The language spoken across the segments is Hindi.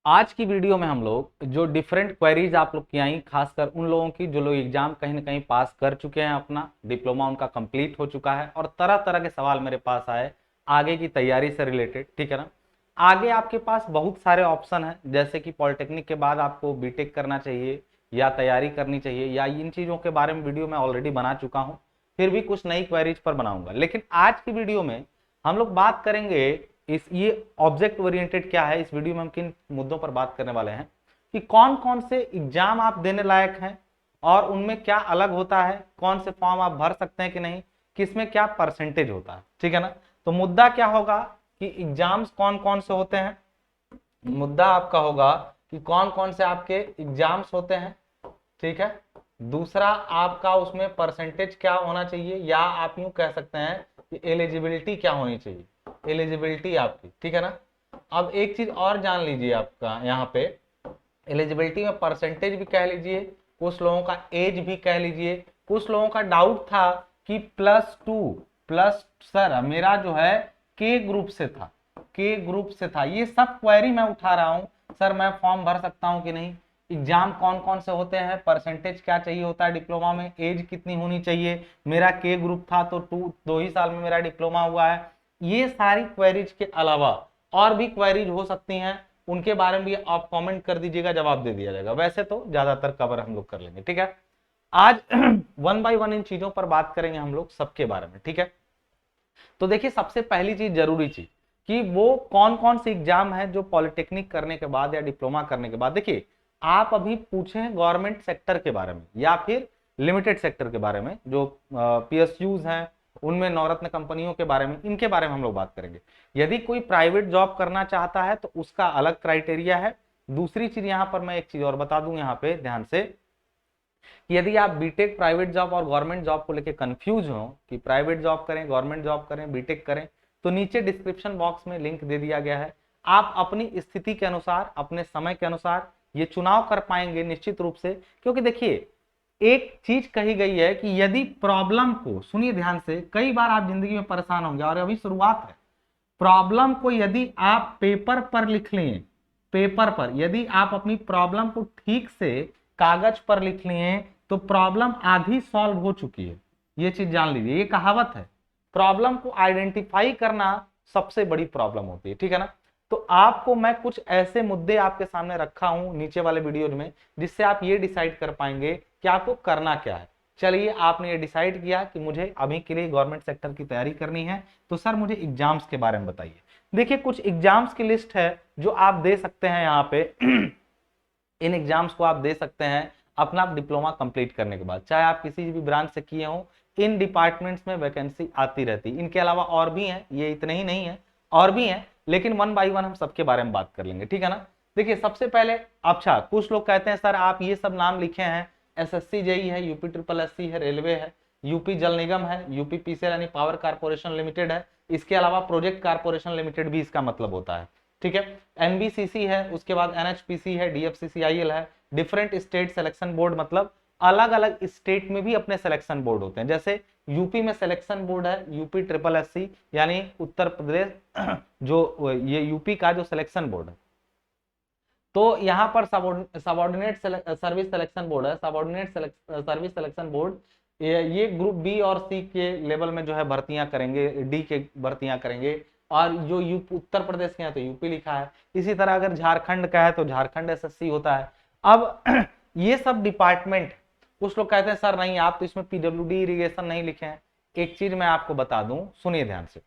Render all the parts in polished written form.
आज की वीडियो में हम लोग जो डिफरेंट क्वेरीज आप लोग की आई, खासकर उन लोगों की जो लोग एग्जाम कहीं ना कहीं पास कर चुके हैं, अपना डिप्लोमा उनका कंप्लीट हो चुका है और तरह तरह के सवाल मेरे पास आए आगे की तैयारी से रिलेटेड। ठीक है ना। आगे आपके पास बहुत सारे ऑप्शन हैं, जैसे कि पॉलिटेक्निक के बाद आपको बीटेक करना चाहिए या तैयारी करनी चाहिए, या इन चीज़ों के बारे में वीडियो मैं ऑलरेडी बना चुका हूँ। फिर भी कुछ नई क्वेरीज पर बनाऊंगा, लेकिन आज की वीडियो में हम लोग बात करेंगे इस ये ऑब्जेक्ट ओरिएंटेड क्या है। इस वीडियो में हम किन मुद्दों पर बात करने वाले हैं कि कौन कौन से एग्जाम आप देने लायक हैं और उनमें क्या अलग होता है, कौन से फॉर्म आप भर सकते हैं कि नहीं, किसमें क्या परसेंटेज होता है। ठीक है ना। तो मुद्दा क्या होगा कि एग्जाम्स कौन कौन से होते हैं। मुद्दा आपका होगा कि कौन कौन से आपके एग्जाम्स होते हैं। ठीक है। दूसरा आपका उसमें परसेंटेज क्या होना चाहिए, या आप यूं कह सकते हैं कि एलिजिबिलिटी क्या होनी चाहिए, एलिजिबिलिटी आपकी। ठीक है ना। अब एक चीज और जान लीजिए, आपका यहाँ पे एलिजिबिलिटी में परसेंटेज भी कह लीजिए, कुछ लोगों का एज भी कह लीजिए। कुछ लोगों का डाउट था कि +2 प्लस, सर मेरा जो है के ग्रुप से था, के ग्रुप से था। ये सब क्वेरी मैं उठा रहा हूँ, सर मैं फॉर्म भर सकता हूँ कि नहीं, एग्जाम कौन कौन से होते हैं, परसेंटेज क्या चाहिए होता है डिप्लोमा में, एज कितनी होनी चाहिए, मेरा के ग्रुप था तो 2 ही साल में मेरा डिप्लोमा हुआ है। ये सारी क्वेरीज के अलावा और भी क्वेरीज हो सकती हैं, उनके बारे में भी आप कमेंट कर दीजिएगा, जवाब दे दिया जाएगा। वैसे तो ज्यादातर कवर हम लोग कर लेंगे। ठीक है। आज 1 बाय 1 इन चीजों पर बात करेंगे हम लोग सबके बारे में। ठीक है। तो देखिए, सबसे पहली चीज, जरूरी चीज कि वो कौन कौन से एग्जाम है जो पॉलिटेक्निक करने के बाद या डिप्लोमा करने के बाद, देखिए आप अभी पूछे गवर्नमेंट सेक्टर के बारे में या फिर लिमिटेड सेक्टर के बारे में, जो पीएसयूज हैं उनमें नवरत्न कंपनियों के बारे में, इनके बारे में हम लोग बात करेंगे। यदि कोई प्राइवेट जॉब करना चाहता है तो उसका अलग क्राइटेरिया है। दूसरी चीज यहां पर मैं एक चीज और बता दूं यहां पे ध्यान से, यदि आप बीटेक, प्राइवेट जॉब और गवर्नमेंट जॉब को लेकर कंफ्यूज हो कि प्राइवेट जॉब करें, गवर्नमेंट जॉब करें, बीटेक करें, तो नीचे डिस्क्रिप्शन बॉक्स में लिंक दे दिया गया है। आप अपनी स्थिति के अनुसार, अपने समय के अनुसार ये चुनाव कर पाएंगे निश्चित रूप से। क्योंकि देखिए, एक चीज कही गई है कि यदि प्रॉब्लम को, सुनिए ध्यान से, कई बार आप जिंदगी में परेशान होंगे और अभी शुरुआत है। प्रॉब्लम को यदि आप पेपर पर लिख लिए, पेपर पर यदि आप अपनी प्रॉब्लम को ठीक से कागज पर लिख लिए, तो प्रॉब्लम आधी सॉल्व हो चुकी है। ये चीज जान लीजिए, ये कहावत है। प्रॉब्लम को आइडेंटिफाई करना सबसे बड़ी प्रॉब्लम होती है। ठीक है ना। तो आपको मैं कुछ ऐसे मुद्दे आपके सामने रखा हूं नीचे वाले वीडियो में, जिससे आप ये डिसाइड कर पाएंगे कि आपको करना क्या है। चलिए, आपने ये डिसाइड किया कि मुझे अभी के लिए गवर्नमेंट सेक्टर की तैयारी करनी है, तो सर मुझे एग्जाम्स के बारे में बताइए। देखिए, कुछ एग्जाम्स की लिस्ट है जो आप दे सकते हैं यहाँ पे। इन एग्जाम्स को आप दे सकते हैं अपना डिप्लोमा कंप्लीट करने के बाद, चाहे आप किसी भी ब्रांच से किए हो। इन डिपार्टमेंट्स में वैकेंसी आती रहती है। इनके अलावा और भी हैं, ये इतने ही नहीं है, और भी हैं, लेकिन 1 बाय 1 हम सबके बारे में बात कर लेंगे। ठीक है ना। देखिए, सबसे पहले, अच्छा कुछ लोग कहते हैं सर आप ये सब नाम लिखे हैं, एसएससी जेई है, यूपी ट्रिपल एससी है, रेलवे है, यूपी जल निगम है, यूपी पीसीएल यानी पावर कारपोरेशन लिमिटेड है, इसके अलावा प्रोजेक्ट कारपोरेशन लिमिटेड भी इसका मतलब होता है। ठीक है। एनबीसीसी है, उसके बाद एनएचपीसी है, डीएफसीसीआईएल है। डिफरेंट स्टेट सिलेक्शन बोर्ड, मतलब अलग अलग स्टेट में भी अपने सिलेक्शन बोर्ड होते हैं। जैसे यूपी में सिलेक्शन बोर्ड है यूपी ट्रिपल एससी, यानी उत्तर प्रदेश जो ये यूपी का जो सिलेक्शन बोर्ड है। तो यहाँ पर सबॉर्डिनेट सर्विस सिलेक्शन बोर्ड है, सबॉर्डिनेट सर्विस सिलेक्शन बोर्ड, ये ग्रुप बी और सी के लेवल में जो है भर्तियां करेंगे, डी के भर्तियां करेंगे। और जो यूपी, उत्तर प्रदेश के यहाँ तो यूपी लिखा है। इसी तरह अगर झारखंड का है तो झारखंड एसएससी होता है। अब ये सब डिपार्टमेंट, कुछ लोग कहते हैं सर नहीं आप तो इसमें पीडब्ल्यूडी इरिगेशन नहीं लिखे हैं। एक चीज मैं आपको बता दूं, सुनिए ध्यान से,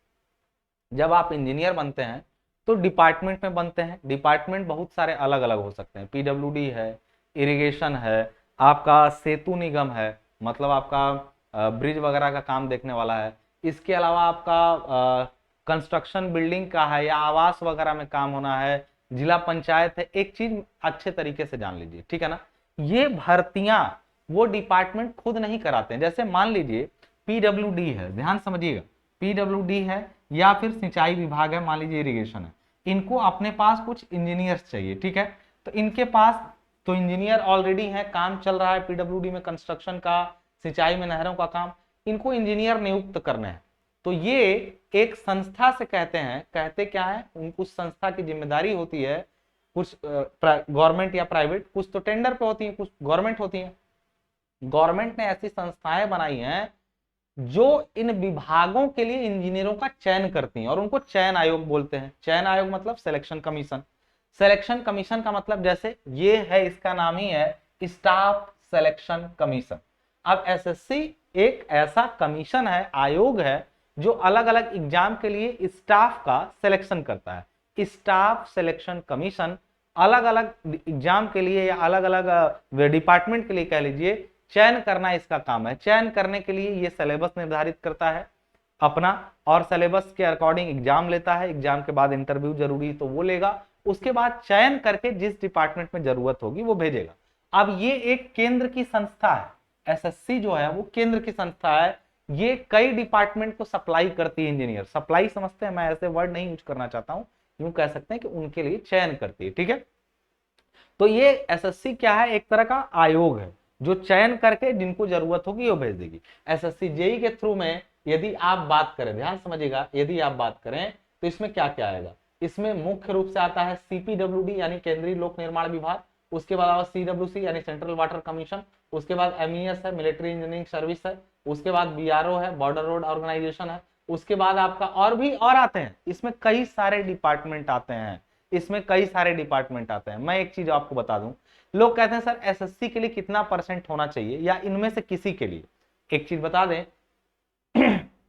जब आप इंजीनियर बनते हैं तो डिपार्टमेंट में बनते हैं। डिपार्टमेंट बहुत सारे अलग अलग हो सकते हैं, पीडब्ल्यूडी है, इरिगेशन है, आपका सेतु निगम है, मतलब आपका ब्रिज वगैरह का काम देखने वाला है। इसके अलावा आपका कंस्ट्रक्शन बिल्डिंग का है, या आवास वगैरह में काम होना है, जिला पंचायत है। एक चीज अच्छे तरीके से जान लीजिए, ठीक है ना, ये भर्तियां वो डिपार्टमेंट खुद नहीं कराते हैं। जैसे मान लीजिए पीडब्ल्यूडी है, ध्यान समझिएगा, पीडब्ल्यूडी है या फिर सिंचाई विभाग है, मान लीजिए इरिगेशन है, इनको अपने पास कुछ इंजीनियर्स चाहिए। ठीक है। तो इनके पास तो इंजीनियर ऑलरेडी है, काम चल रहा है पीडब्ल्यूडी में कंस्ट्रक्शन का, सिंचाई में नहरों का काम, इनको इंजीनियर नियुक्त करने हैं। तो ये एक संस्था से कहते हैं, कहते क्या है, उस संस्था की जिम्मेदारी होती है कुछ गवर्नमेंट या प्राइवेट, कुछ तो टेंडर पे होती है, कुछ गवर्नमेंट होती है। गवर्नमेंट ने ऐसी संस्थाएं बनाई हैं जो इन विभागों के लिए इंजीनियरों का चयन करती हैं और उनको चयन आयोग बोलते हैं। चयन आयोग मतलब सिलेक्शन कमीशन। सिलेक्शन कमीशन का मतलब जैसे ये है, इसका नाम ही है स्टाफ सिलेक्शन कमीशन। अब एसएससी एक ऐसा कमीशन है, आयोग है, जो अलग अलग एग्जाम के लिए स्टाफ का सिलेक्शन करता है। स्टाफ सिलेक्शन कमीशन अलग अलग एग्जाम के लिए या अलग अलग डिपार्टमेंट के लिए कह लीजिए चयन करना इसका काम है। चयन करने के लिए ये सिलेबस निर्धारित करता है अपना, और सिलेबस के अकॉर्डिंग एग्जाम लेता है। एग्जाम के बाद इंटरव्यू जरूरी तो वो लेगा, उसके बाद चयन करके जिस डिपार्टमेंट में जरूरत होगी वो भेजेगा। अब ये एक केंद्र की संस्था है, एसएससी जो है वो केंद्र की संस्था है। ये कई डिपार्टमेंट को सप्लाई करती है। इंजीनियर सप्लाई समझते हैं, मैं ऐसे वर्ड नहीं यूज करना चाहता हूं, यूं कह सकते हैं कि उनके लिए चयन करती है। ठीक है, तो ये एसएससी क्या है, एक तरह का आयोग है जो चयन करके जिनको जरूरत होगी वो भेज देगी। एसएससी जेई के थ्रू में यदि आप बात करें, ध्यान समझिएगा, यदि आप बात करें तो इसमें क्या क्या आएगा। इसमें मुख्य रूप से आता है सीपीडब्ल्यूडी यानी केंद्रीय लोक निर्माण विभाग, उसके बाद आवा सीडब्ल्यूसी यानी सेंट्रल वाटर कमीशन, उसके बाद एमईएस है मिलिट्री इंजीनियरिंग सर्विस है, उसके बाद बीआरओ है बॉर्डर रोड ऑर्गेनाइजेशन है, उसके बाद आपका और भी और आते हैं। इसमें कई सारे डिपार्टमेंट आते हैं, इसमें कई सारे डिपार्टमेंट आते हैं। मैं एक चीज आपको बता दूं, लोग कहते हैं सर एसएससी के लिए कितना परसेंट होना चाहिए या इनमें से किसी के लिए। एक चीज बता दें,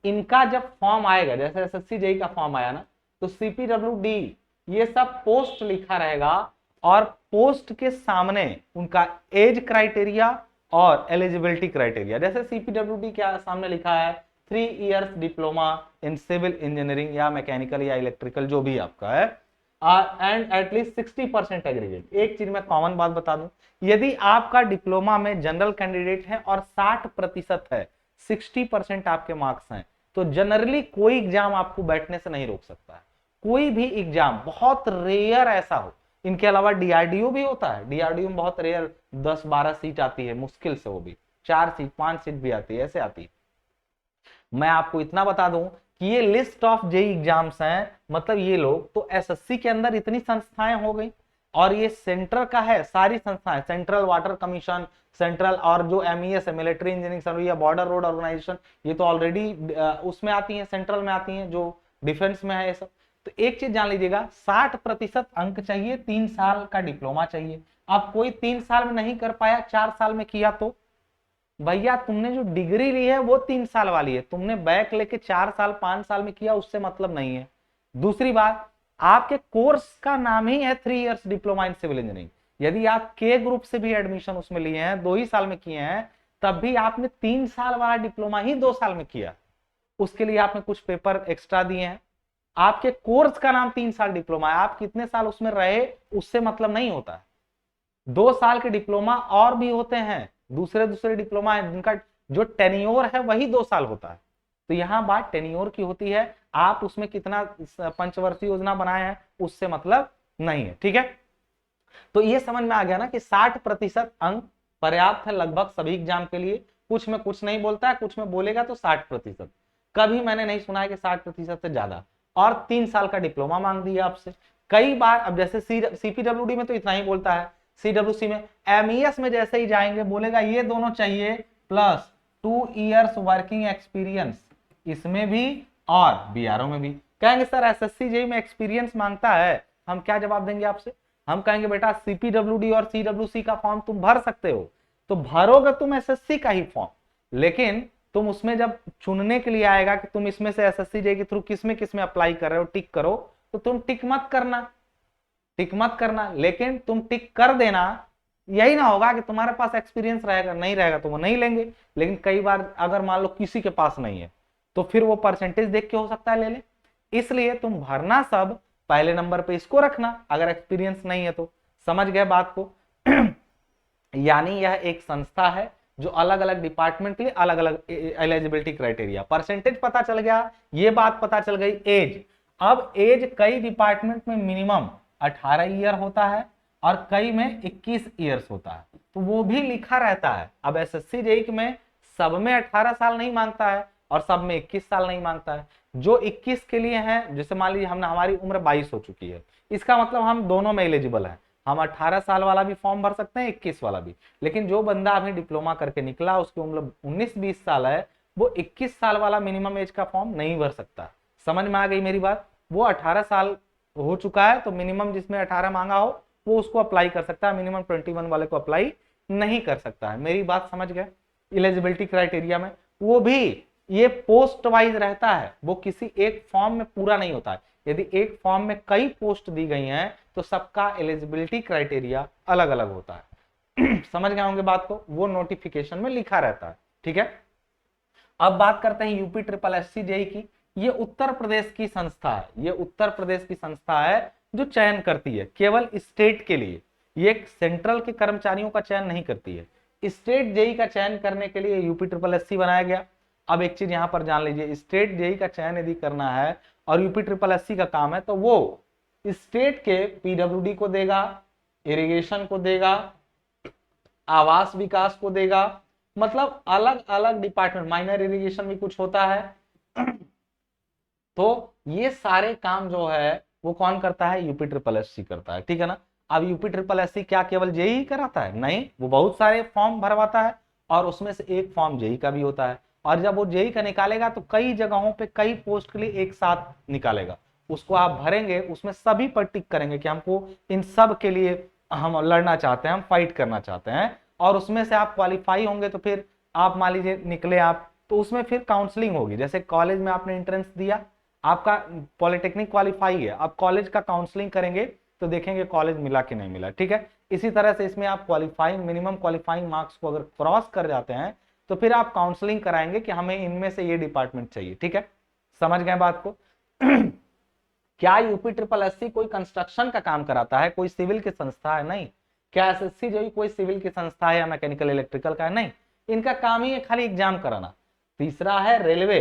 इनका जब फॉर्म आएगा, जैसे एसएससी जेई का फॉर्म आया ना, तो सीपीडब्ल्यूडी ये सब पोस्ट लिखा रहेगा और पोस्ट के सामने उनका एज क्राइटेरिया और एलिजिबिलिटी क्राइटेरिया। जैसे सीपीडब्ल्यूडी क्या सामने लिखा है, 3 years diploma in civil engineering या मैकेनिकल या इलेक्ट्रिकल जो भी आपका है, एंड एटलीस्ट 60% एग्रीगेट। एक चीज मैं कॉमन बात बता दूं, यदि आपका डिप्लोमा में जनरल कैंडिडेट है और 60% है, 60% आपके मार्क्स हैं, तो जनरली कोई एग्जाम आपको बैठने से नहीं रोक सकता है। कोई भी एग्जाम, बहुत रेयर ऐसा हो। इनके अलावा डीआरडीओ भी होता है, डीआरडीओ में बहुत रेयर 10-12 सीट आती है, मुश्किल से, वो भी 4 सीट 5 सीट भी आती है, ऐसे आती है। मैं आपको इतना बता दूं कि ये लिस्ट ऑफ जेई एग्जाम्स हैं, मतलब ये लोग तो एसएससी के अंदर इतनी संस्थाएं हो गई, और ये सेंटर का है, सारी संस्थाएं, सेंट्रल वाटर कमीशन, सेंट्रल, और जो एमईएस है मिलिट्री इंजीनियरिंग सर्विस या बॉर्डर रोड ऑर्गेनाइजेशन, ये तो ऑलरेडी उसमें आती है, सेंट्रल में आती है, जो डिफेंस में है ये सब। तो एक चीज जान लीजिएगा, 60% अंक चाहिए, 3 साल का डिप्लोमा चाहिए। अब कोई 3 साल में नहीं कर पाया, 4 साल में किया, तो भैया तुमने जो डिग्री ली है वो 3 साल वाली है, तुमने बैक लेके 4 साल 5 साल में किया, उससे मतलब नहीं है। दूसरी बात, आपके कोर्स का नाम ही है 3 years diploma in civil engineering. यदि आप के ग्रुप से भी एडमिशन उसमें लिए हैं, 2 ही साल में किए हैं, तब भी आपने 3 साल वाला डिप्लोमा ही 2 साल में किया। उसके लिए आपने कुछ पेपर एक्स्ट्रा दिए हैं। आपके कोर्स का नाम 3 साल डिप्लोमा है, आप कितने साल उसमें रहे उससे मतलब नहीं होता है। 2 साल के डिप्लोमा और भी होते हैं, दूसरे डिप्लोमा है जिनका जो टेन्योर है वही 2 साल होता है। तो यहां बात टेन्योर की होती है, आप उसमें कितना पंचवर्षीय योजना बनाए हैं उससे मतलब नहीं है। ठीक है, तो ये समझ में आ गया ना कि 60% अंक पर्याप्त है लगभग सभी एग्जाम के लिए। कुछ में कुछ नहीं बोलता है, कुछ में बोलेगा तो 60%। कभी मैंने नहीं सुना है कि 60% से ज्यादा। और 3 साल का डिप्लोमा मांग दिया आपसे कई बार। अब जैसे सीपीडब्ल्यूडी में तो इतना ही बोलता है, सीडब्ल्यूसी में, एमईएस में जैसे ही जाएंगे बोलेगा ये दोनों चाहिए प्लस 2 इयर्स वर्किंग एक्सपीरियंस, इसमें भी और बीआरओ में भी। कहेंगे सर एसएससी जेई में एक्सपीरियंस मांगता है, हम क्या जवाब देंगे आपसे? हम कहेंगे बेटा सीपीडब्ल्यूडी और सीडब्ल्यूसी का फॉर्म तुम भर सकते हो, तो भरोगे तुम एसएससी का ही फॉर्म, लेकिन तुम उसमें जब चुनने के लिए आएगा कि तुम इसमें से एसएससी जेई के थ्रू किसमें अप्लाई कर रहे हो, टिक करो, तो तुम टिक मत करना, लेकिन तुम टिक कर देना। यही ना होगा कि तुम्हारे पास एक्सपीरियंस रहेगा, नहीं रहेगा तो वो नहीं लेंगे। लेकिन कई बार अगर मान लो किसी के पास नहीं है तो फिर वो परसेंटेज देख के हो सकता है ले ले। इसलिए तुम भरना सब, पहले नंबर पे इसको रखना अगर एक्सपीरियंस नहीं है तो। समझ गए बात को? यानी यह एक संस्था है जो अलग अलग डिपार्टमेंट के लिए अलग अलग एलिजिबिलिटी क्राइटेरिया, परसेंटेज पता चल गया, ये बात पता चल गई। एज, अब एज कई डिपार्टमेंट में मिनिमम 18 ईयर होता है और कई में 21 ईयर्स होता है, तो वो भी लिखा रहता है। अब एसएससी जेई में सब में 18 साल नहीं मांगता है और सब में 21 साल नहीं मांगता है। जो 21 के लिए है, जैसे मान लीजिए हमने हमारी उम्र 22 हो चुकी है, इसका मतलब हम दोनों में एलिजिबल है। हम 18 साल वाला भी फॉर्म भर सकते हैं, 21 वाला भी। लेकिन जो बंदा अभी डिप्लोमा करके निकला, उसकी उम्र 19-20 साल है, वो 21 साल वाला मिनिमम एज का फॉर्म नहीं भर सकता। समझ में आ गई मेरी बात? वो 18 साल हो चुका है तो मिनिमम जिसमें 18 मांगा हो वो उसको अप्लाई कर सकता है, मिनिमम 21 वाले को अप्लाई नहीं कर सकता है। मेरी बात समझ गए? एलिजिबिलिटी क्राइटेरिया में वो भी ये पोस्ट वाइज रहता है, वो किसी एक फॉर्म में पूरा नहीं होता है। यदि एक फॉर्म में कई पोस्ट दी गई हैं तो सबका एलिजिबिलिटी क्राइटेरिया अलग अलग होता है। समझ गए होंगे बात को? वो नोटिफिकेशन में लिखा रहता है। ठीक है, अब बात करते हैं यूपी ट्रिपल एससी जेई की। ये उत्तर प्रदेश की संस्था है, ये उत्तर प्रदेश की संस्था है जो चयन करती है केवल स्टेट के लिए। ये सेंट्रल के कर्मचारियों का चयन नहीं करती है। स्टेट जेई का चयन करने के लिए यूपी ट्रिपल एससी बनाया गया। अब एक चीज यहां पर जान लीजिए, स्टेट जेई का चयन यदि करना है और यूपी ट्रिपल एससी का काम है तो वो स्टेट के पीडब्ल्यूडी को देगा, इरिगेशन को देगा, आवास विकास को देगा, मतलब अलग अलग डिपार्टमेंट, माइनर इरिगेशन भी कुछ होता है। तो ये सारे काम जो है वो कौन करता है? यूपी ट्रिपल एससी करता है। ठीक है ना? अब यूपी ट्रिपल एससी क्या केवल जेई ही कराता है? नहीं, वो बहुत सारे फॉर्म भरवाता है और उसमें से एक फॉर्म जेई का भी होता है। और जब वो जेई का निकालेगा तो कई जगहों पे कई पोस्ट के लिए एक साथ निकालेगा। उसको आप भरेंगे, उसमें सभी पर टिक करेंगे कि हमको इन सब के लिए हम लड़ना चाहते हैं, हम फाइट करना चाहते हैं, और उसमें से आप क्वालिफाई होंगे तो फिर आप मान लीजिए निकले आप, तो उसमें फिर काउंसलिंग होगी। जैसे कॉलेज में आपने एंट्रेंस दिया, आपका पॉलिटेक्निक क्वालिफाई है, अब कॉलेज का काउंसलिंग करेंगे तो देखेंगे कॉलेज मिला कि नहीं मिला। ठीक है, इसी तरह से इसमें आप क्वालिफाइंग मिनिमम क्वालिफाइंग मार्क्स को अगर क्रॉस कर जाते हैं तो फिर आप काउंसलिंग कराएंगे कि हमें इनमें से ये डिपार्टमेंट चाहिए। ठीक है, समझ गए बात को? क्या यूपी ट्रिपल एससी कोई कंस्ट्रक्शन का काम कराता है? कोई सिविल की संस्था है? नहीं। क्या एसएससी जो कोई सिविल की संस्था है या मैकेनिकल इलेक्ट्रिकल का है? नहीं। इनका काम ही है खाली एग्जाम कराना। तीसरा है रेलवे।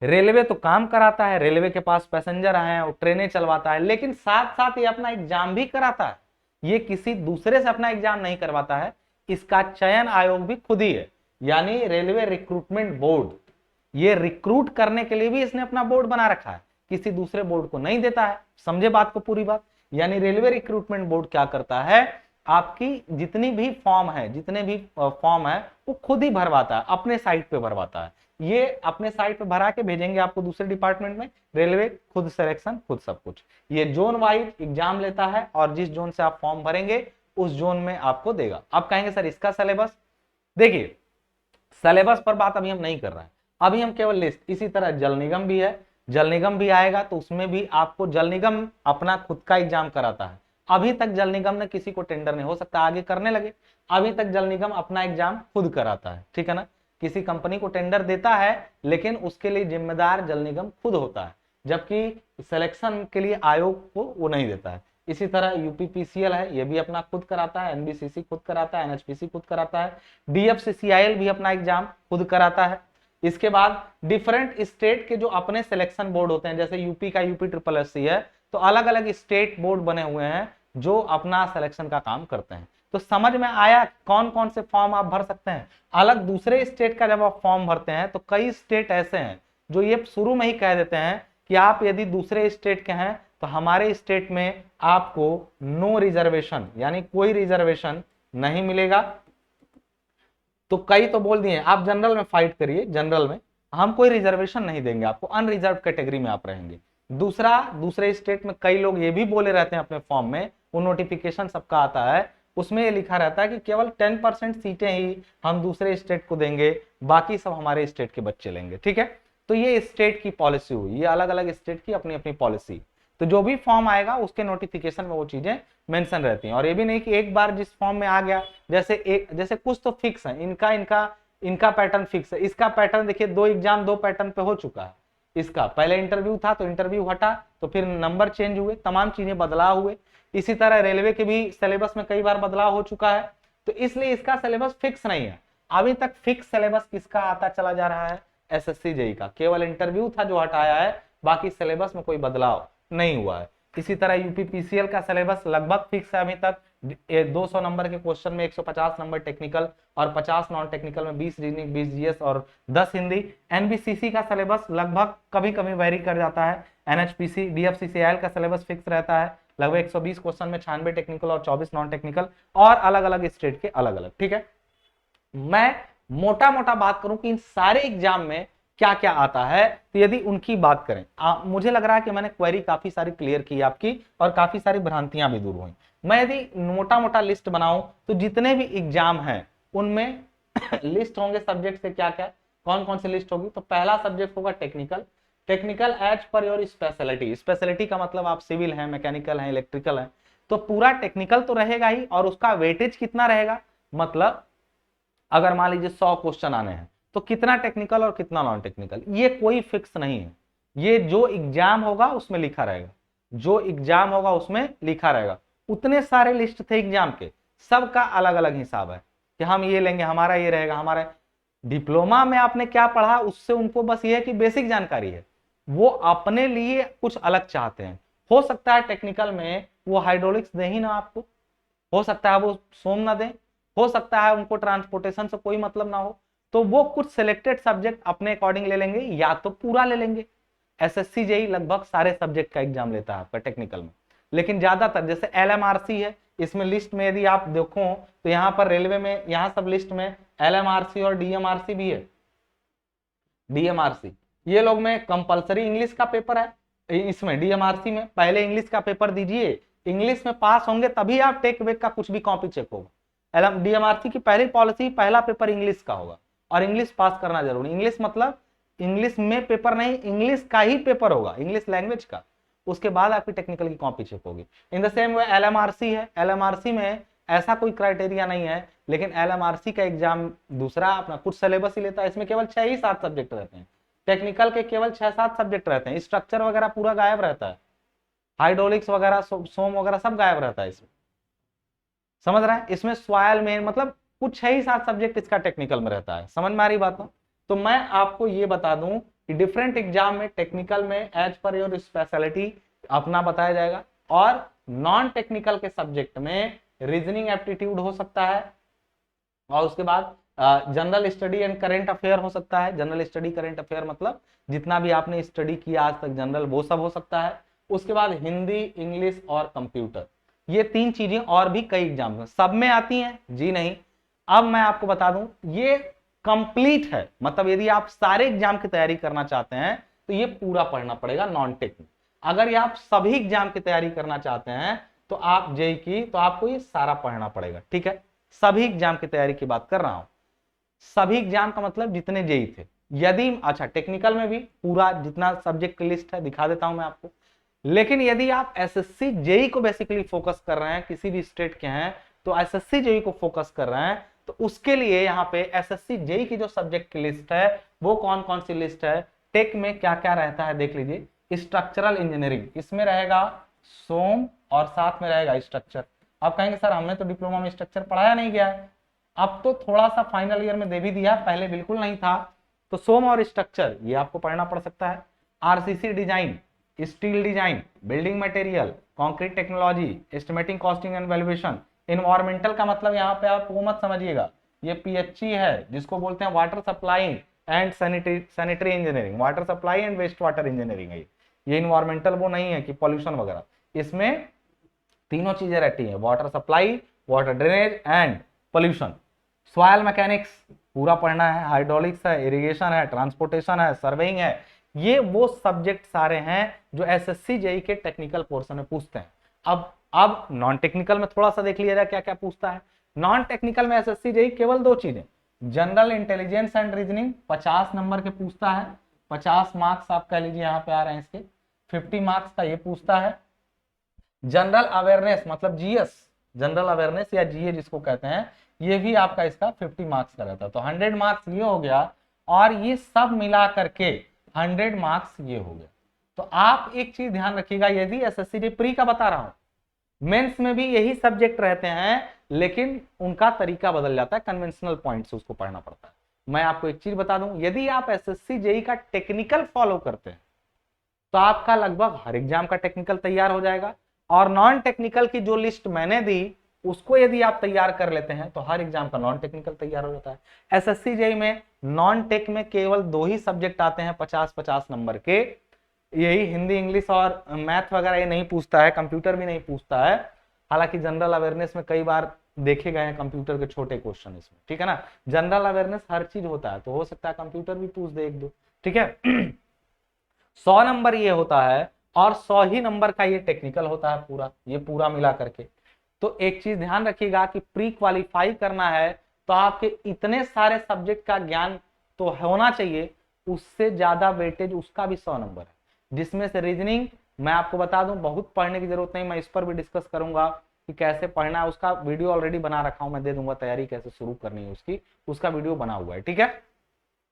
रेलवे तो काम कराता है, रेलवे के पास पैसेंजर आए हैं, वो ट्रेनें चलवाता है, लेकिन साथ साथ ये अपना एग्जाम भी कराता है। ये किसी दूसरे से अपना एग्जाम नहीं करवाता है, इसका चयन आयोग भी खुद ही है, यानी रेलवे रिक्रूटमेंट बोर्ड। ये रिक्रूट करने के लिए भी इसने अपना बोर्ड बना रखा है, किसी दूसरे बोर्ड को नहीं देता है। समझे बात को पूरी बात? यानी रेलवे रिक्रूटमेंट बोर्ड क्या करता है, आपकी जितनी भी फॉर्म है, जितने भी फॉर्म है वो खुद ही भरवाता है, अपने साइट पे भरवाता है। ये अपने साइट पे भरा के भेजेंगे आपको दूसरे डिपार्टमेंट में, रेलवे खुद सिलेक्शन खुद सब कुछ। ये जोन वाइज एग्जाम लेता है और जिस जोन से आप फॉर्म भरेंगे उस जोन में आपको देगा। अब कहेंगे सर इसका सिलेबस, देखिए सिलेबस पर बात अभी हम नहीं कर रहे हैं, अभी हम केवल लिस्ट। इसी तरह जल निगम भी है, जल निगम भी आएगा तो उसमें भी आपको, जल निगम अपना खुद का एग्जाम कराता है। अभी तक जल निगम ने किसी को टेंडर नहीं, हो सकता आगे करने लगे, अभी तक जल निगम अपना एग्जाम खुद कराता है। ठीक है ना? किसी कंपनी को टेंडर देता है लेकिन उसके लिए जिम्मेदार जल निगम खुद होता है, जबकि सिलेक्शन के लिए आयोग को वो नहीं देता है। इसी तरह यूपीपीसीएल है, ये भी अपना खुद कराता है, एनबीसीसी खुद कराता है, एनएचपीसी खुद कराता है, डीएफसीसीआईएल भी अपना एग्जाम खुद कराता है। इसके बाद डिफरेंट स्टेट के जो अपने सिलेक्शन बोर्ड होते हैं, जैसे यूपी का यूपी ट्रिपल एससी है तो अलग अलग स्टेट बोर्ड बने हुए हैं जो अपना सिलेक्शन का काम करते हैं। तो समझ में आया कौन कौन से फॉर्म आप भर सकते हैं। अलग दूसरे स्टेट का जब आप फॉर्म भरते हैं तो कई स्टेट ऐसे हैं जो ये शुरू में ही कह देते हैं कि आप यदि दूसरे स्टेट के हैं तो हमारे स्टेट में आपको नो रिजर्वेशन, यानी कोई रिजर्वेशन नहीं मिलेगा। तो कई तो बोल दिए आप जनरल में फाइट करिए, जनरल में हम कोई रिजर्वेशन नहीं देंगे आपको, अनरिजर्व कैटेगरी में आप रहेंगे। दूसरा, दूसरे स्टेट में कई लोग ये भी बोले रहते हैं अपने फॉर्म में, वो नोटिफिकेशन सबका आता है, उसमें ये लिखा रहता है कि केवल 10% सीटें ही हम दूसरे स्टेट को देंगे, बाकी सब हमारे स्टेट के बच्चे लेंगे। ठीक है, तो ये स्टेट की पॉलिसी हुई, ये अलग अलग स्टेट की अपनी अपनी पॉलिसी। तो जो भी फॉर्म आएगा उसके नोटिफिकेशन में वो चीजें मेंशन रहती हैं। और ये भी नहीं कि एक बार जिस फॉर्म में आ गया, जैसे कुछ तो फिक्स है, इनका पैटर्न फिक्स है। इसका पैटर्न देखिए, 2 एग्जाम 2 पैटर्न पे हो चुका है। इसका पहले इंटरव्यू था तो इंटरव्यू हटा तो फिर नंबर चेंज हुए, तमाम चीजें बदलाव हुए। इसी तरह रेलवे के भी सिलेबस में कई बार बदलाव हो चुका है, तो इसलिए इसका सिलेबस फिक्स नहीं है। अभी तक फिक्स सिलेबस किसका आता चला जा रहा है? एसएससी जेई का। केवल इंटरव्यू था जो हटाया है, बाकी सिलेबस में कोई बदलाव नहीं हुआ है। इसी तरह यूपीपीसीएल का सिलेबस लगभग फिक्स है अभी तक। 200 नंबर के क्वेश्चन में 150 नंबर टेक्निकल और 50 नॉन टेक्निकल में 20 रीजनिंग, 20 जीएस और 10 हिंदी। एनबीसीसी का सिलेबस लगभग कभी कभी वेरी कर जाता है। एनएचपीसी डीएफसीसीआईएल का सिलेबस फिक्स रहता है, लगभग 120 क्वेश्चन में 96 टेक्निकल और 24 नॉन टेक्निकल, और अलग अलग स्टेट के अलग अलग। ठीक है, मैं मोटा मोटा बात करूं कि इन सारे एग्जाम में क्या क्या आता है, तो यदि उनकी बात करें, मुझे लग रहा है कि मैंने क्वेरी काफी सारी क्लियर की आपकी और काफी सारी भ्रांतियां भी दूर हुई। मैं यदि मोटा मोटा लिस्ट बनाऊं तो जितने भी एग्जाम हैं उनमें लिस्ट होंगे सब्जेक्ट से, क्या क्या कौन कौन सी लिस्ट होगी। तो पहला सब्जेक्ट होगा technical. Technical as per your speciality, speciality का मतलब आप सिविल हैं, मैकेनिकल हैं, इलेक्ट्रिकल हैं, तो पूरा टेक्निकल तो रहेगा ही, और उसका वेटेज कितना रहेगा, मतलब अगर मान लीजिए 100 क्वेश्चन आने हैं तो कितना टेक्निकल और कितना नॉन टेक्निकल, ये कोई फिक्स नहीं है। ये जो एग्जाम होगा उसमें लिखा रहेगा, जो एग्जाम होगा उसमें लिखा रहेगा। उतने सारे लिस्ट थे एग्जाम के, सबका अलग अलग हिसाब है कि हम ये लेंगे, हमारा ये रहेगा। हमारे डिप्लोमा में आपने क्या पढ़ा उससे उनको बस ये है कि बेसिक जानकारी है, वो अपने लिए कुछ अलग चाहते हैं। हो सकता है टेक्निकल में वो हाइड्रोलिक्स दे ही ना आपको, हो सकता है वो सोम ना दें, हो सकता है उनको ट्रांसपोर्टेशन से कोई मतलब ना हो, तो वो कुछ सिलेक्टेड सब्जेक्ट अपने अकॉर्डिंग ले लेंगे या तो पूरा ले लेंगे। एसएससी जेई लगभग सारे सब्जेक्ट का एग्जाम लेता है आपका टेक्निकल में, लेकिन ज्यादातर जैसे एलएमआरसी है, इसमें लिस्ट में यदि आप देखो तो यहाँ पर रेलवे में यहाँ सब लिस्ट में एलएमआरसी और डीएमआरसी भी है। डीएमआरसी ये लोग में कंपलसरी इंग्लिश का पेपर है, इसमें डीएमआरसी में पहले इंग्लिश का पेपर दीजिए, इंग्लिश में पास होंगे तभी आप टेक वेक का कुछ भी कॉपी चेक होगा। डीएमआरसी की पहली पॉलिसी पहला पेपर इंग्लिश का होगा और इंग्लिश पास करना जरूरी। इंग्लिश मतलब इंग्लिश में पेपर नहीं, इंग्लिश का ही पेपर होगा, इंग्लिश लैंग्वेज का, उसके बाद आपकी टेक्निकल की कॉपी चेक होगी। In the same way LMRC है, एलएमआरसी में ऐसा कोई क्राइटेरिया नहीं है, लेकिन एलएमआरसी का एग्जाम दूसरा अपना कुछ सिलेबस ही लेता है, इसमें केवल 6 ही 7 सब्जेक्ट रहते हैं। टेक्निकल के केवल 6-7 सब्जेक्ट रहते हैं, स्ट्रक्चर वगैरह पूरा गायब रहता है, हाइड्रोलिक्स वगैरह सोम वगैरह सब गायब रहता है इसमें, समझ रहे हैं। इसमें सॉइल में मतलब कुछ 6 ही 7 सब्जेक्ट इसका टेक्निकल में रहता है, समझ में आ रही बात ना। तो मैं आपको ये बता दूं कि डिफरेंट एग्जाम में टेक्निकल में एज पर योर स्पेशलिटी अपना बताया जाएगा, और नॉन टेक्निकल के सब्जेक्ट में रीजनिंग एप्टीट्यूड हो सकता है, और उसके बाद general study and current affair हो सकता है। जनरल स्टडी करंट अफेयर मतलब जितना भी आपने स्टडी किया आज तक जनरल, वो सब हो सकता है। उसके बाद हिंदी, इंग्लिश और कंप्यूटर, ये 3 चीजें और भी कई एग्जाम में सब में आती हैं जी नहीं। अब मैं आपको बता दूं ये कंप्लीट है, मतलब यदि आप सारे एग्जाम की तैयारी करना चाहते हैं तो ये पूरा पढ़ना पड़ेगा नॉन टेक में। अगर ये आप सभी एग्जाम की तैयारी करना चाहते हैं तो आप जेई की, तो आपको ये सारा पढ़ना पड़ेगा। ठीक है, सभी एग्जाम की तैयारी की बात कर रहा हूं, सभी एग्जाम का मतलब जितने जेई थे। यदि अच्छा टेक्निकल में भी पूरा जितना सब्जेक्ट की लिस्ट है दिखा देता हूं मैं आपको, लेकिन यदि आप एसएससी जेई को बेसिकली फोकस कर रहे हैं, किसी भी स्टेट के हैं तो एसएससी जेई को फोकस कर रहे हैं, तो उसके लिए यहाँ पे एसएससी जेई की जो सब्जेक्ट की लिस्ट है वो कौन कौन सी लिस्ट है, टेक में क्या क्या रहता है देख लीजिए। स्ट्रक्चरल इंजीनियरिंग इसमें रहेगा सोम और साथ में रहेगा स्ट्रक्चर। आप कहेंगे सर हमने तो डिप्लोमा में स्ट्रक्चर पढ़ाया नहीं गया है, अब तो थोड़ा सा फाइनल ईयर में दे भी दिया, पहले बिल्कुल नहीं था। तो सोम और स्ट्रक्चर ये आपको पढ़ना पड़ सकता है। RCC design, steel design, building material, concrete technology, estimating costing and valuation. Environmental का मतलब यहाँ पे आप वो मत समझिएगा, ये पीएचई है जिसको बोलते हैं water supply and sanitary engineering, water supply and waste water engineering है ये इन्वायरमेंटल वो नहीं है कि पॉल्यूशन वगैरह, इसमें तीनों चीजें रहती हैं, water supply, water drainage and pollution. Soil mechanics पूरा पढ़ना है, हाइड्रोलिक्स है, इरिगेशन है, ट्रांसपोर्टेशन है, सर्वेइंग है, ये वो सब्जेक्ट सारे हैं जो एसएससी जेई के टेक्निकल पोर्शन में पूछते हैं। अब नॉन टेक्निकल में थोड़ा सा देख लिया जाए क्या क्या पूछता है। नॉन टेक्निकल में एसएससी जेई केवल 2 चीजें, general intelligence and reasoning 50 number के पूछता है, 50 मार्क्स आप कह लीजिए यहाँ पे आ रहे हैं इसके, 50 मार्क्स का ये पूछता है। जनरल अवेयरनेस मतलब जीएस, जनरल अवेयरनेस या जीए जिसको कहते हैं, ये भी आपका इसका 50 मार्क्स का रहता है। तो 100 मार्क्स ये हो गया, और ये सब मिला करके 100 मार्क्स ये हो गया। तो आप एक चीज ध्यान रखिएगा, यदि एसएससी प्री का बता रहा हूं, मेंस में भी यही सब्जेक्ट रहते हैं, लेकिन उनका तरीका बदल जाता है, कन्वेंशनल पॉइंट से उसको पढ़ना पड़ता है। मैं आपको एक चीज बता दूं, यदि आप एसएससी जेई का टेक्निकल फॉलो करते हैं तो आपका लगभग हर एग्जाम का टेक्निकल तैयार हो जाएगा। और नॉन टेक्निकल की जो लिस्ट मैंने दी उसको यदि आप तैयार कर लेते हैं तो हर एग्जाम का नॉन टेक्निकल तैयार हो जाता है। एसएससी जेई में नॉन टेक में केवल 2 ही सब्जेक्ट आते हैं 50-50 नंबर के, यही हिंदी इंग्लिश और मैथ वगैरह ये नहीं पूछता है, कंप्यूटर भी नहीं पूछता है। हालांकि जनरल अवेयरनेस में कई बार देखे गए हैं कंप्यूटर के छोटे क्वेश्चन इसमें, ठीक है ना। जनरल अवेयरनेस हर चीज होता है, तो हो सकता है कंप्यूटर भी पूछ दे 1-2, ठीक है। 100 नंबर ये होता है और 100 ही नंबर का ये टेक्निकल होता है पूरा, ये पूरा मिला करके। तो एक चीज ध्यान रखिएगा कि प्री क्वालिफाई करना है तो आपके इतने सारे सब्जेक्ट का ज्ञान तो होना चाहिए, उससे ज्यादा वेटेज उसका भी 100 नंबर है, जिसमें से रीजनिंग मैं आपको बता दूं बहुत पढ़ने की जरूरत नहीं, मैं इस पर भी डिस्कस करूंगा कि कैसे पढ़ना है, उसका वीडियो ऑलरेडी बना रखा हूं, मैं दे दूंगा तैयारी कैसे शुरू करनी है उसकी, उसका वीडियो बना हुआ है, ठीक है,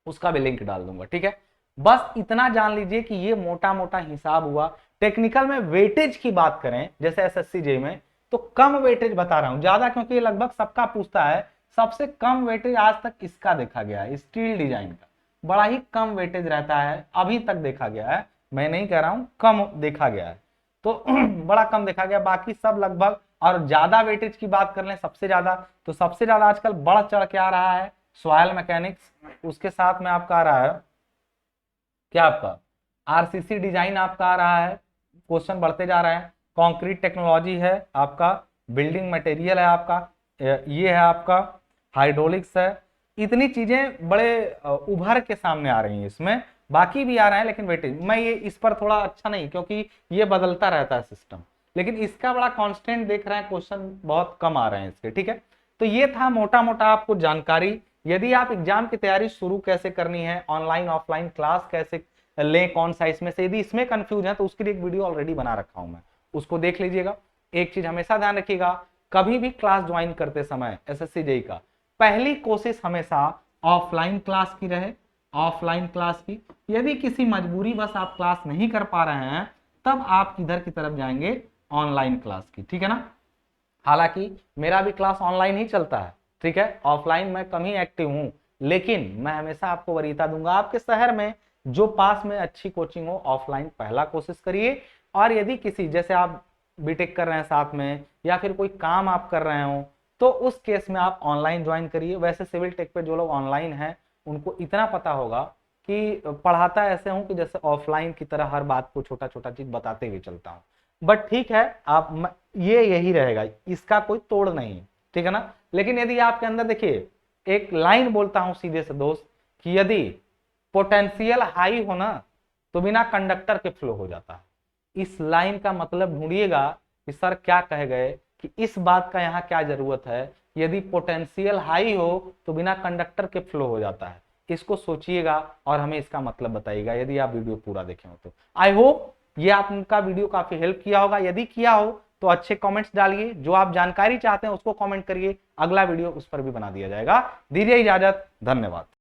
उसका भी लिंक डाल दूंगा, ठीक है। बस इतना जान लीजिए कि ये मोटा मोटा हिसाब हुआ। टेक्निकल में वेटेज की बात करें जैसे एसएससी जे में, तो कम वेटेज बता रहा हूं, ज्यादा क्योंकि ये लगभग सबका पूछता है। सबसे कम वेटेज आज तक इसका देखा गया है, स्टील डिजाइन का बड़ा ही कम वेटेज रहता है, अभी तक देखा गया है, मैं नहीं कह रहा हूं, कम देखा गया है, तो बड़ा कम देखा गया, बाकी सब लगभग। और ज्यादा वेटेज की बात कर लें सबसे ज्यादा, तो सबसे ज्यादा आजकल बढ़ चढ़ के आ रहा है सॉइल मैकेनिक्स, उसके साथ में आपका आ रहा है क्या, आपका आरसीसी डिजाइन आपका आ रहा है, क्वेश्चन बढ़ते जा रहे हैं, कंक्रीट टेक्नोलॉजी है आपका, बिल्डिंग मटेरियल है आपका, ये है आपका हाइड्रोलिक्स है। इतनी चीजें बड़े उभर के सामने आ रही हैं इसमें, बाकी भी आ रहे हैं लेकिन वेटेज मैं ये इस पर थोड़ा अच्छा नहीं, क्योंकि ये बदलता रहता है सिस्टम, लेकिन इसका बड़ा कांस्टेंट देख रहे हैं, क्वेश्चन बहुत कम आ रहे हैं इसके, ठीक है। तो ये था मोटा मोटा आपको जानकारी। यदि आप एग्जाम की तैयारी शुरू कैसे करनी है, ऑनलाइन ऑफलाइन क्लास कैसे लें, कौन सा इसमें से, यदि इसमें कंफ्यूज है तो उसके लिए एक वीडियो ऑलरेडी बना रखा हूं मैं, उसको देख लीजिएगा। एक चीज हमेशा ध्यान रखिएगा, कभी भी क्लास ज्वाइन करते समय एसएससी जेईई का पहली कोशिश हमेशा ऑफलाइन क्लास की रहे, ऑफलाइन क्लास की। यदि किसी मजबूरी बस आप क्लास नहीं कर पा रहे हैं तब आप किधर की तरफ जाएंगे, ऑनलाइन क्लास की, ठीक है ना। हालांकि मेरा भी क्लास ऑनलाइन ही चलता है, ठीक है, ऑफलाइन मैं कम ही एक्टिव हूं, लेकिन मैं हमेशा आपको वरीयता दूंगा, आपके शहर में जो पास में अच्छी कोचिंग हो ऑफलाइन पहला कोशिश करिए। और यदि किसी जैसे आप बीटेक कर रहे हैं साथ में या फिर कोई काम आप कर रहे हो तो उस केस में आप ऑनलाइन ज्वाइन करिए। वैसे सिविल टेक पे जो लोग ऑनलाइन हैं उनको इतना पता होगा कि पढ़ाता ऐसे हूं कि जैसे ऑफलाइन की तरह हर बात को छोटा छोटा चीज बताते हुए चलता हूं, बट ठीक है, आप ये यही रहेगा, इसका कोई तोड़ नहीं है, ठीक है ना। लेकिन यदि आपके अंदर देखिए एक लाइन बोलता हूं सीधे से दोस्त, कि यदि पोटेंशियल हाई हो ना तो बिना कंडक्टर के फ्लो हो जाता है। इस लाइन का मतलब ढूंढिएगा कि सर क्या कह गए, कि इस बात का यहाँ क्या जरूरत है, यदि पोटेंशियल हाई हो तो बिना कंडक्टर के फ्लो हो जाता है। इसको सोचिएगा और हमें इसका मतलब बताइएगा यदि आप वीडियो पूरा देखे हो तो। आई होप ये आपका वीडियो काफी हेल्प किया होगा, यदि किया हो तो अच्छे कमेंट्स डालिए, जो आप जानकारी चाहते हैं उसको कमेंट करिए, अगला वीडियो उस पर भी बना दिया जाएगा। दीजिए इजाजत, धन्यवाद।